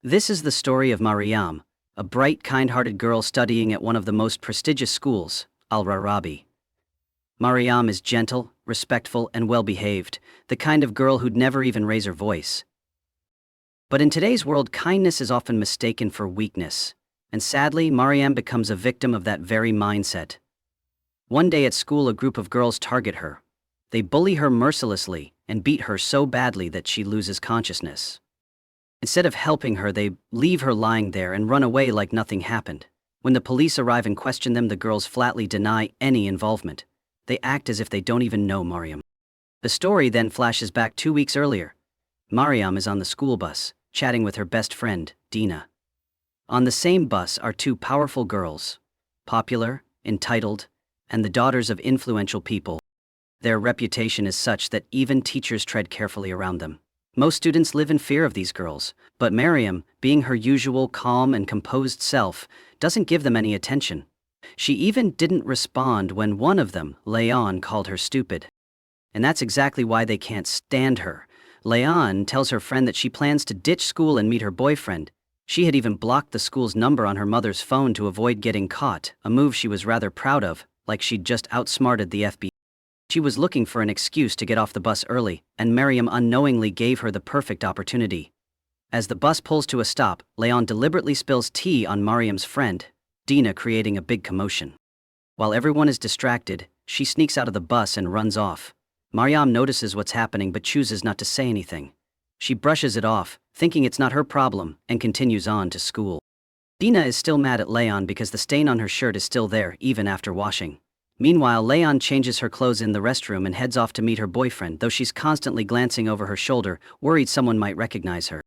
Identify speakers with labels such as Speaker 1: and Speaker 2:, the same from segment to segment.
Speaker 1: This is the story of Mariam, a bright, kind-hearted girl studying at one of the most prestigious schools, Al-Rarabi. Mariam is gentle, respectful, and well-behaved, the kind of girl who'd never even raise her voice. But in today's world, kindness is often mistaken for weakness, and sadly, Mariam becomes a victim of that very mindset. One day at school, a group of girls target her. They bully her mercilessly and beat her so badly that she loses consciousness. Instead of helping her, they leave her lying there and run away like nothing happened. When the police arrive and question them, the girls flatly deny any involvement. They act as if they don't even know Mariam. The story then flashes back 2 weeks earlier. Mariam is on the school bus, chatting with her best friend, Dina. On the same bus are two powerful girls, popular, entitled, and the daughters of influential people. Their reputation is such that even teachers tread carefully around them. Most students live in fear of these girls, but Mariam, being her usual calm and composed self, doesn't give them any attention. She even didn't respond when one of them, Leon, called her stupid. And that's exactly why they can't stand her. Leon tells her friend that she plans to ditch school and meet her boyfriend. She had even blocked the school's number on her mother's phone to avoid getting caught, a move she was rather proud of, like she'd just outsmarted the FBI. She was looking for an excuse to get off the bus early, and Mariam unknowingly gave her the perfect opportunity. As the bus pulls to a stop, Leon deliberately spills tea on Mariam's friend, Dina, creating a big commotion. While everyone is distracted, she sneaks out of the bus and runs off. Mariam notices what's happening but chooses not to say anything. She brushes it off, thinking it's not her problem, and continues on to school. Dina is still mad at Leon because the stain on her shirt is still there even after washing. Meanwhile, Leon changes her clothes in the restroom and heads off to meet her boyfriend, though she's constantly glancing over her shoulder, worried someone might recognize her.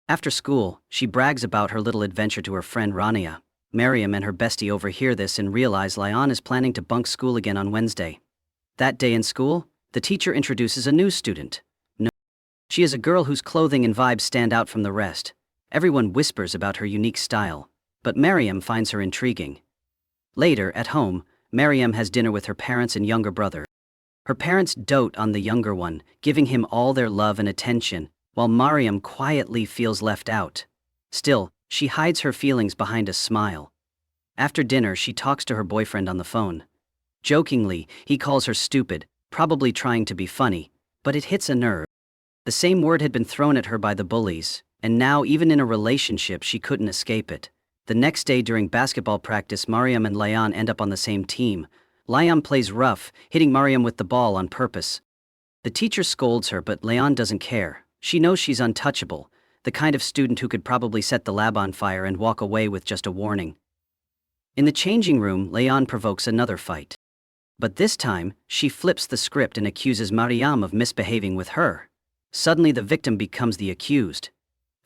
Speaker 1: After school, she brags about her little adventure to her friend Rania. Mariam and her bestie overhear this and realize Leon is planning to bunk school again on Wednesday. That day in school, the teacher introduces a new student. No. She is a girl whose clothing and vibes stand out from the rest. Everyone whispers about her unique style, but Mariam finds her intriguing. Later, at home, Mariam has dinner with her parents and younger brother. Her parents dote on the younger one, giving him all their love and attention, while Mariam quietly feels left out. Still, she hides her feelings behind a smile. After dinner, she talks to her boyfriend on the phone. Jokingly, he calls her stupid, probably trying to be funny, but it hits a nerve. The same word had been thrown at her by the bullies, and now even in a relationship she couldn't escape it. The next day during basketball practice, Mariam and Leon end up on the same team. Leon plays rough, hitting Mariam with the ball on purpose. The teacher scolds her, but Leon doesn't care. She knows she's untouchable, the kind of student who could probably set the lab on fire and walk away with just a warning. In the changing room, Leon provokes another fight. But this time, she flips the script and accuses Mariam of misbehaving with her. Suddenly the victim becomes the accused.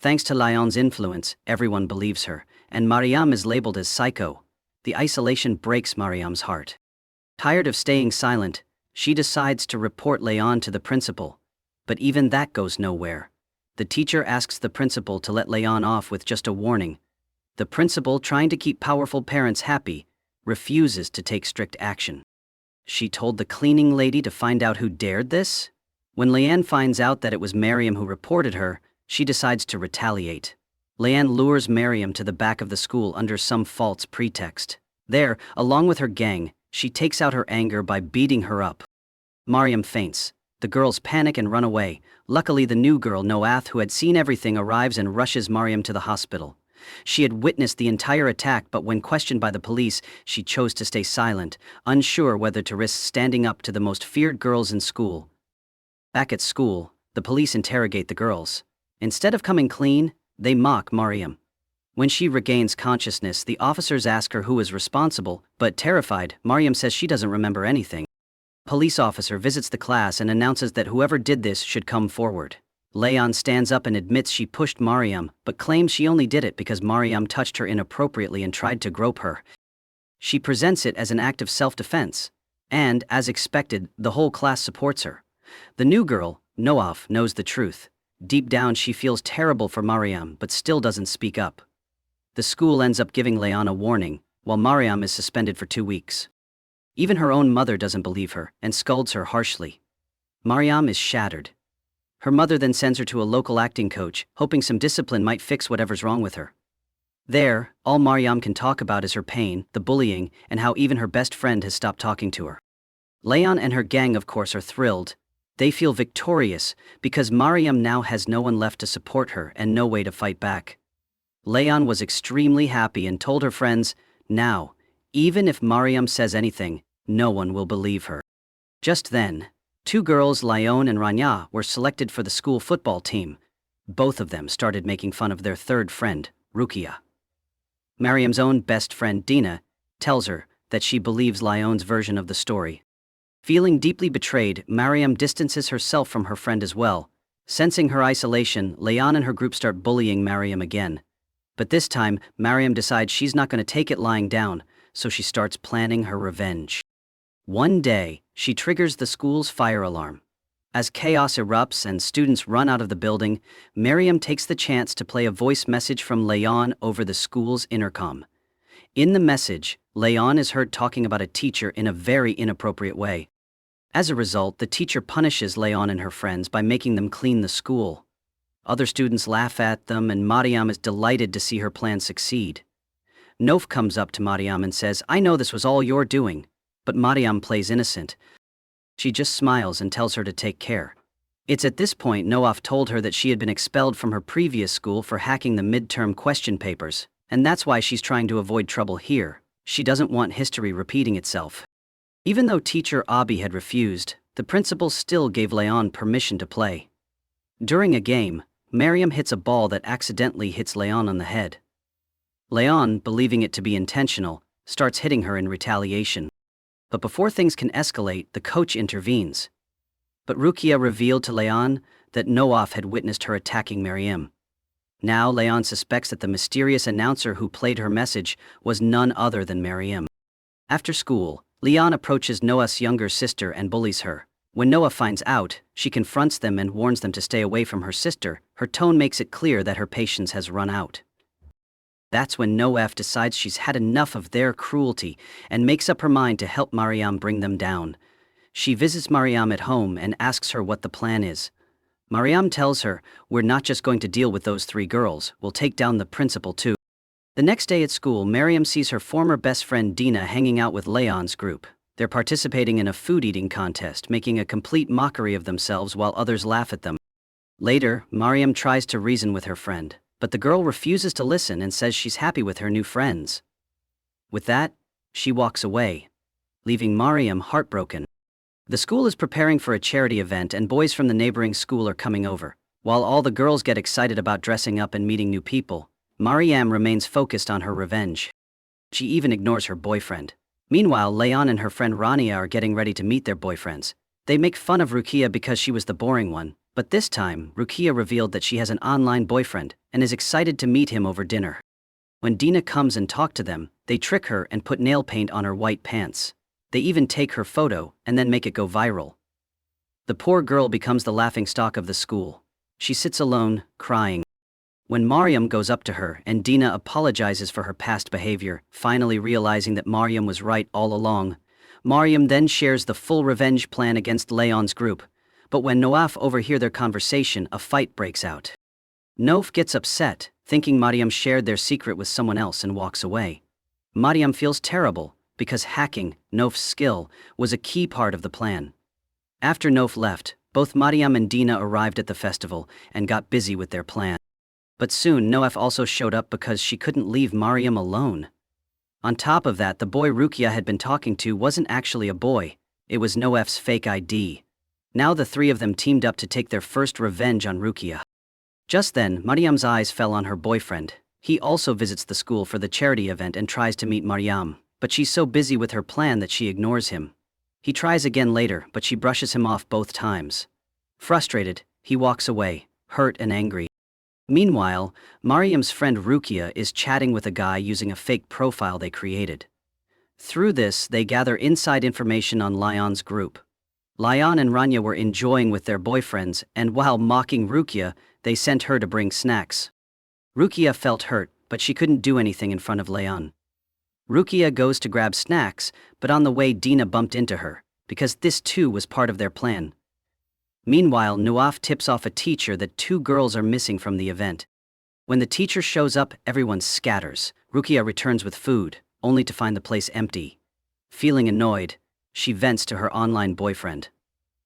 Speaker 1: Thanks to Leon's influence, everyone believes her, and Mariam is labeled as psycho. The isolation breaks Mariam's heart. Tired of staying silent, she decides to report Leon to the principal. But even that goes nowhere. The teacher asks the principal to let Leon off with just a warning. The principal, trying to keep powerful parents happy, refuses to take strict action. She told the cleaning lady to find out who dared this. When Leanne finds out that it was Mariam who reported her, she decides to retaliate. Leanne lures Mariam to the back of the school under some false pretext. There, along with her gang, she takes out her anger by beating her up. Mariam faints. The girls panic and run away. Luckily, the new girl, Noath, who had seen everything, arrives and rushes Mariam to the hospital. She had witnessed the entire attack, but when questioned by the police, she chose to stay silent, unsure whether to risk standing up to the most feared girls in school. Back at school, the police interrogate the girls. Instead of coming clean, they mock Mariam. When she regains consciousness, the officers ask her who is responsible, but terrified, Mariam says she doesn't remember anything. A police officer visits the class and announces that whoever did this should come forward. Leon stands up and admits she pushed Mariam, but claims she only did it because Mariam touched her inappropriately and tried to grope her. She presents it as an act of self-defense, and, as expected, the whole class supports her. The new girl, Noaf, knows the truth. Deep down she feels terrible for Mariam but still doesn't speak up. The school ends up giving Leon a warning, while Mariam is suspended for 2 weeks. Even her own mother doesn't believe her and scolds her harshly. Mariam is shattered. Her mother then sends her to a local acting coach, hoping some discipline might fix whatever's wrong with her. There, all Mariam can talk about is her pain, the bullying, and how even her best friend has stopped talking to her. Leon and her gang of course are thrilled. They feel victorious, because Mariam now has no one left to support her and no way to fight back. Leon was extremely happy and told her friends, now, even if Mariam says anything, no one will believe her. Just then, two girls, Lyon and Rania, were selected for the school football team. Both of them started making fun of their third friend, Rukia. Mariam's own best friend, Dina, tells her that she believes Lyon's version of the story. Feeling deeply betrayed, Mariam distances herself from her friend as well. Sensing her isolation, Leon and her group start bullying Mariam again. But this time, Mariam decides she's not going to take it lying down, so she starts planning her revenge. One day, she triggers the school's fire alarm. As chaos erupts and students run out of the building, Mariam takes the chance to play a voice message from Leon over the school's intercom. In the message, Leon is heard talking about a teacher in a very inappropriate way. As a result, the teacher punishes Leon and her friends by making them clean the school. Other students laugh at them, and Mariam is delighted to see her plan succeed. Nof comes up to Mariam and says, "I know this was all your doing," but Mariam plays innocent. She just smiles and tells her to take care. It's at this point Noaf told her that she had been expelled from her previous school for hacking the midterm question papers, and that's why she's trying to avoid trouble here. She doesn't want history repeating itself. Even though teacher Abi had refused, the principal still gave Leon permission to play. During a game, Mariam hits a ball that accidentally hits Leon on the head. Leon, believing it to be intentional, starts hitting her in retaliation. But before things can escalate, the coach intervenes. But Rukia revealed to Leon that Noaf had witnessed her attacking Mariam. Now Leon suspects that the mysterious announcer who played her message was none other than Mariam. After school, Leon approaches Noah's younger sister and bullies her. When Noah finds out, she confronts them and warns them to stay away from her sister. Her tone makes it clear that her patience has run out. That's when Noaf decides she's had enough of their cruelty and makes up her mind to help Mariam bring them down. She visits Mariam at home and asks her what the plan is. Mariam tells her, "We're not just going to deal with those three girls, we'll take down the principal too." The next day at school, Mariam sees her former best friend Dina hanging out with Leon's group. They're participating in a food-eating contest, making a complete mockery of themselves while others laugh at them. Later, Mariam tries to reason with her friend, but the girl refuses to listen and says she's happy with her new friends. With that, she walks away, leaving Mariam heartbroken. The school is preparing for a charity event and boys from the neighboring school are coming over. While all the girls get excited about dressing up and meeting new people, Mariam remains focused on her revenge. She even ignores her boyfriend. Meanwhile, Leon and her friend Rania are getting ready to meet their boyfriends. They make fun of Rukia because she was the boring one, but this time, Rukia revealed that she has an online boyfriend and is excited to meet him over dinner. When Dina comes and talks to them, they trick her and put nail paint on her white pants. They even take her photo and then make it go viral. The poor girl becomes the laughingstock of the school. She sits alone, crying. When Mariam goes up to her and Dina apologizes for her past behavior, finally realizing that Mariam was right all along, Mariam then shares the full revenge plan against Leon's group. But when Noaf overhears their conversation, a fight breaks out. Noaf gets upset, thinking Mariam shared their secret with someone else, and walks away. Mariam feels terrible, because hacking, Noaf's skill, was a key part of the plan. After Noaf left, both Mariam and Dina arrived at the festival and got busy with their plan. But soon Noaf also showed up because she couldn't leave Mariam alone. On top of that, the boy Rukia had been talking to wasn't actually a boy, it was Noaf's fake ID. Now the three of them teamed up to take their first revenge on Rukia. Just then, Mariam's eyes fell on her boyfriend. He also visits the school for the charity event and tries to meet Mariam, but she's so busy with her plan that she ignores him. He tries again later, but she brushes him off both times. Frustrated, he walks away, hurt and angry. Meanwhile, Mariam's friend Rukia is chatting with a guy using a fake profile they created. Through this, they gather inside information on Lyon's group. Lyon and Rania were enjoying with their boyfriends, and while mocking Rukia, they sent her to bring snacks. Rukia felt hurt, but she couldn't do anything in front of Lyon. Rukia goes to grab snacks, but on the way Dina bumped into her, because this too was part of their plan. Meanwhile, Nuaf tips off a teacher that 2 girls are missing from the event. When the teacher shows up, everyone scatters. Rukia returns with food, only to find the place empty. Feeling annoyed, she vents to her online boyfriend.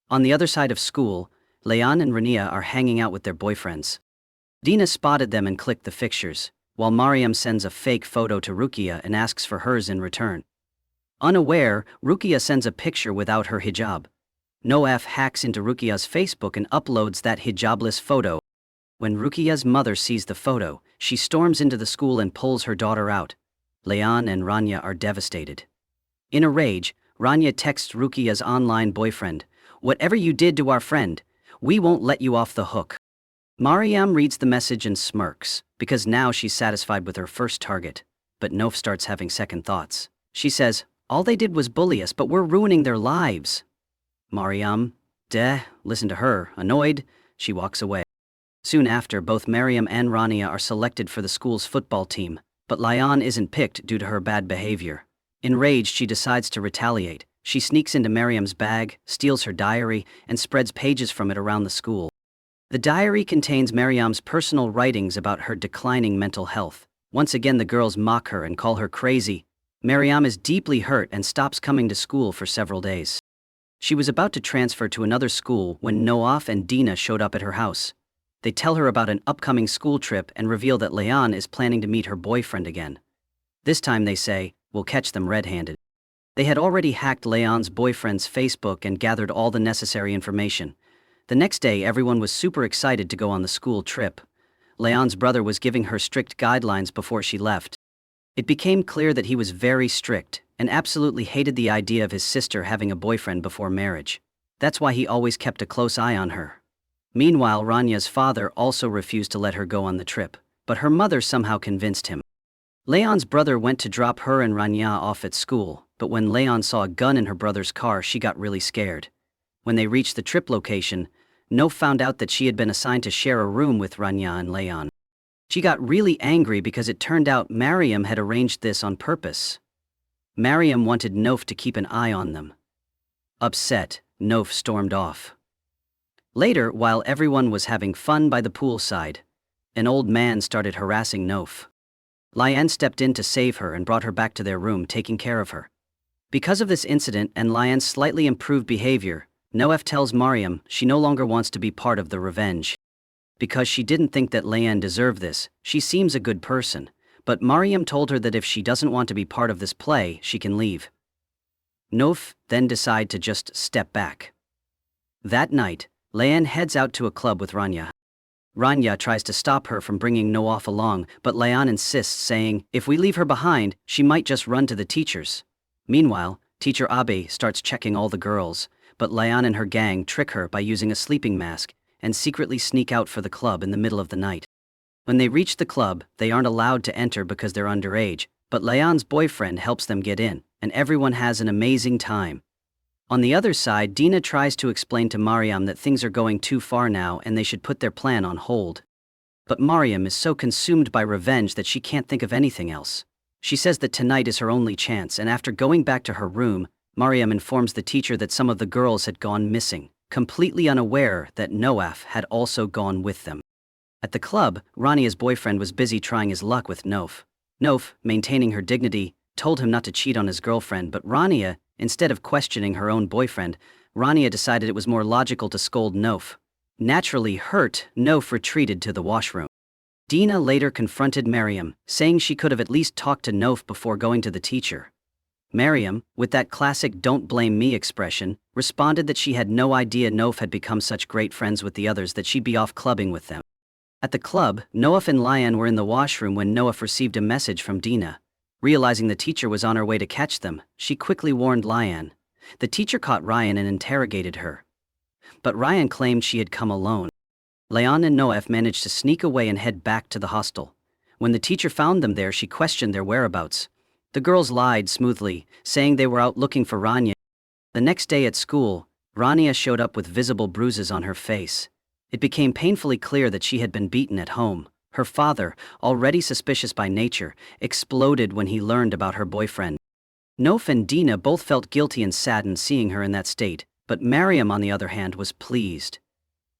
Speaker 1: On the other side of school, Leon and Rania are hanging out with their boyfriends. Dina spotted them and clicked the fixtures, while Mariam sends a fake photo to Rukia and asks for hers in return. Unaware, Rukia sends a picture without her hijab. Noaf hacks into Rukia's Facebook and uploads that hijabless photo. When Rukia's mother sees the photo, she storms into the school and pulls her daughter out. Leon and Rania are devastated. In a rage, Rania texts Rukia's online boyfriend, "Whatever you did to our friend, we won't let you off the hook." Mariam reads the message and smirks, because now she's satisfied with her first target. But Nof starts having second thoughts. She says, "All they did was bully us, but we're ruining their lives." Mariam, listen to her. Annoyed, she walks away. Soon after, both Mariam and Rania are selected for the school's football team, but Layan isn't picked due to her bad behavior. Enraged, she decides to retaliate. She sneaks into Mariam's bag, steals her diary, and spreads pages from it around the school. The diary contains Mariam's personal writings about her declining mental health. Once again, the girls mock her and call her crazy. Mariam is deeply hurt and stops coming to school for several days. She was about to transfer to another school when Noaf and Dina showed up at her house. They tell her about an upcoming school trip and reveal that Leon is planning to meet her boyfriend again. This time they say, "We'll catch them red-handed." They had already hacked Leon's boyfriend's Facebook and gathered all the necessary information. The next day, everyone was super excited to go on the school trip. Leon's brother was giving her strict guidelines before she left. It became clear that he was very strict and absolutely hated the idea of his sister having a boyfriend before marriage. That's why he always kept a close eye on her. Meanwhile, Ranya's father also refused to let her go on the trip, but her mother somehow convinced him. Leon's brother went to drop her and Rania off at school, but when Leon saw a gun in her brother's car, she got really scared. When they reached the trip location, No found out that she had been assigned to share a room with Rania and Leon. She got really angry because it turned out Mariam had arranged this on purpose. Mariam wanted Nof to keep an eye on them. Upset, Nof stormed off. Later, while everyone was having fun by the poolside, an old man started harassing Nof. Lian stepped in to save her and brought her back to their room, taking care of her. Because of this incident and Lian's slightly improved behavior, Noaf tells Mariam she no longer wants to be part of the revenge. Because she didn't think that Lian deserved this, she seems a good person, but Mariam told her that if she doesn't want to be part of this play, she can leave. Nof then decide to just step back. That night, Lian heads out to a club with Rania. Rania tries to stop her from bringing Noaf along, but Lian insists, saying, "If we leave her behind, she might just run to the teachers." Meanwhile, teacher Abe starts checking all the girls, but Lian and her gang trick her by using a sleeping mask and secretly sneak out for the club in the middle of the night. When they reach the club, they aren't allowed to enter because they're underage, but Lian's boyfriend helps them get in, and everyone has an amazing time. On the other side, Dina tries to explain to Mariam that things are going too far now and they should put their plan on hold. But Mariam is so consumed by revenge that she can't think of anything else. She says that tonight is her only chance, and after going back to her room, Mariam informs the teacher that some of the girls had gone missing, completely unaware that Noaf had also gone with them. At the club, Rania's boyfriend was busy trying his luck with Nof. Nof, maintaining her dignity, told him not to cheat on his girlfriend, but Rania, instead of questioning her own boyfriend, Rania decided it was more logical to scold Nof. Naturally hurt, Nof retreated to the washroom. Dina later confronted Mariam, saying she could have at least talked to Nof before going to the teacher. Mariam, with that classic "don't blame me" expression, responded that she had no idea Nof had become such great friends with the others that she'd be off clubbing with them. At the club, Noaf and Lian were in the washroom when Noaf received a message from Dina. Realizing the teacher was on her way to catch them, she quickly warned Lian. The teacher caught Ryan and interrogated her. But Ryan claimed she had come alone. Lian and Noaf managed to sneak away and head back to the hostel. When the teacher found them there, she questioned their whereabouts. The girls lied smoothly, saying they were out looking for Rania. The next day at school, Rania showed up with visible bruises on her face. It became painfully clear that she had been beaten at home. Her father, already suspicious by nature, exploded when he learned about her boyfriend. Nof and Dina both felt guilty and saddened seeing her in that state, but Mariam, on the other hand, was pleased.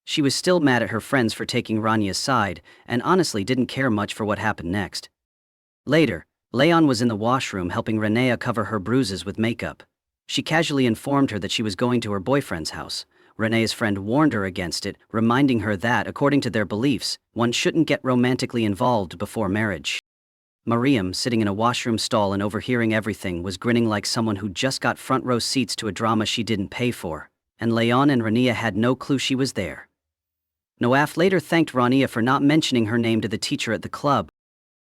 Speaker 1: She was still mad at her friends for taking Ranya's side, and honestly didn't care much for what happened next. Later, Leon was in the washroom helping Renea cover her bruises with makeup. She casually informed her that she was going to her boyfriend's house. Renea's friend warned her against it, reminding her that, according to their beliefs, one shouldn't get romantically involved before marriage. Mariam, sitting in a washroom stall and overhearing everything, was grinning like someone who just got front row seats to a drama she didn't pay for, and Leon and Renea had no clue she was there. Noaf later thanked Rania for not mentioning her name to the teacher at the club.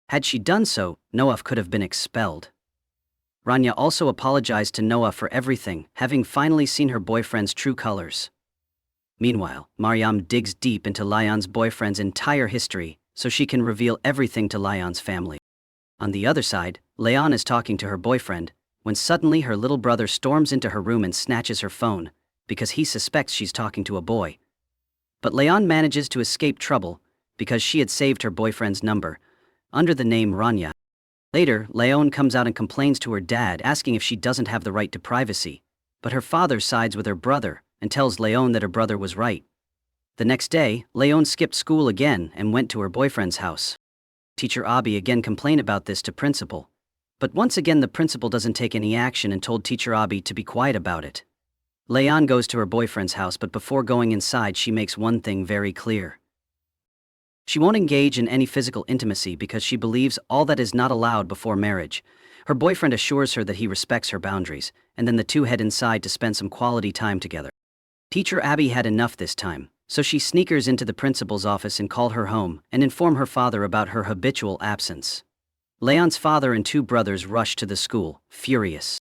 Speaker 1: Had she done so, Noaf could have been expelled. Rania also apologized to Noah for everything, having finally seen her boyfriend's true colors. Meanwhile, Mariam digs deep into Leon's boyfriend's entire history, so she can reveal everything to Leon's family. On the other side, Leon is talking to her boyfriend, when suddenly her little brother storms into her room and snatches her phone, because he suspects she's talking to a boy. But Leon manages to escape trouble, because she had saved her boyfriend's number, under the name Rania. Later, Leon comes out and complains to her dad, asking if she doesn't have the right to privacy, but her father sides with her brother, and tells Leon that her brother was right. The next day, Leon skipped school again and went to her boyfriend's house. Teacher Abi again complained about this to principal, but once again the principal doesn't take any action and told Teacher Abi to be quiet about it. Leon goes to her boyfriend's house, but before going inside she makes one thing very clear. She won't engage in any physical intimacy because she believes all that is not allowed before marriage. Her boyfriend assures her that he respects her boundaries, and then the two head inside to spend some quality time together. Teacher Abby had enough this time, so she sneakers into the principal's office and called her home and inform her father about her habitual absence. Leon's father and two brothers rushed to the school, furious.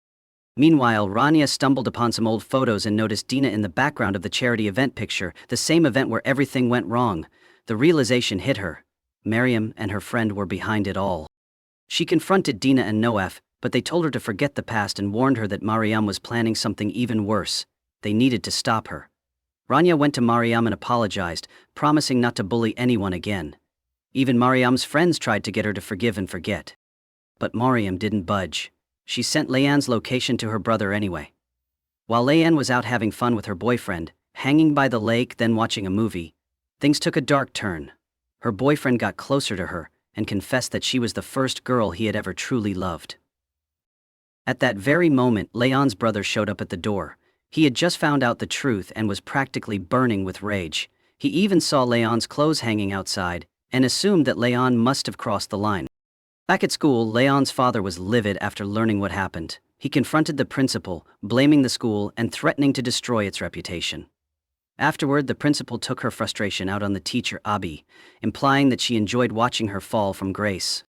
Speaker 1: Meanwhile, Rania stumbled upon some old photos and noticed Dina in the background of the charity event picture, the same event where everything went wrong. The realization hit her. Mariam and her friend were behind it all. She confronted Dina and Noaf, but they told her to forget the past and warned her that Mariam was planning something even worse. They needed to stop her. Rania went to Mariam and apologized, promising not to bully anyone again. Even Mariam's friends tried to get her to forgive and forget. But Mariam didn't budge. She sent Leanne's location to her brother anyway. While Leanne was out having fun with her boyfriend, hanging by the lake then watching a movie, things took a dark turn. Her boyfriend got closer to her and confessed that she was the first girl he had ever truly loved. At that very moment, Leon's brother showed up at the door. He had just found out the truth and was practically burning with rage. He even saw Leon's clothes hanging outside and assumed that Leon must have crossed the line. Back at school, Leon's father was livid after learning what happened. He confronted the principal, blaming the school and threatening to destroy its reputation. Afterward, the principal took her frustration out on the teacher Abi, implying that she enjoyed watching her fall from grace.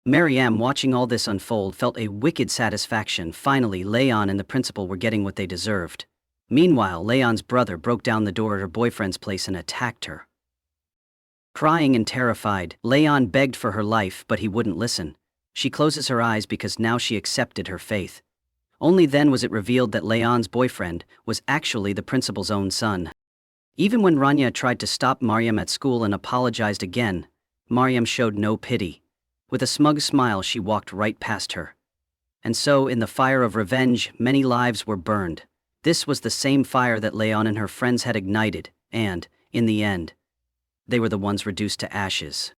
Speaker 1: Mariam, watching all this unfold, felt a wicked satisfaction. Finally, Leon and the principal were getting what they deserved. Meanwhile, Leon's brother broke down the door at her boyfriend's place and attacked her. Crying and terrified, Leon begged for her life, but he wouldn't listen. She closes her eyes because now she accepted her fate. Only then was it revealed that Leon's boyfriend was actually the principal's own son. Even when Rania tried to stop Mariam at school and apologized again, Mariam showed no pity. With a smug smile, she walked right past her. And so, in the fire of revenge, many lives were burned. This was the same fire that Leon and her friends had ignited, and, in the end, they were the ones reduced to ashes.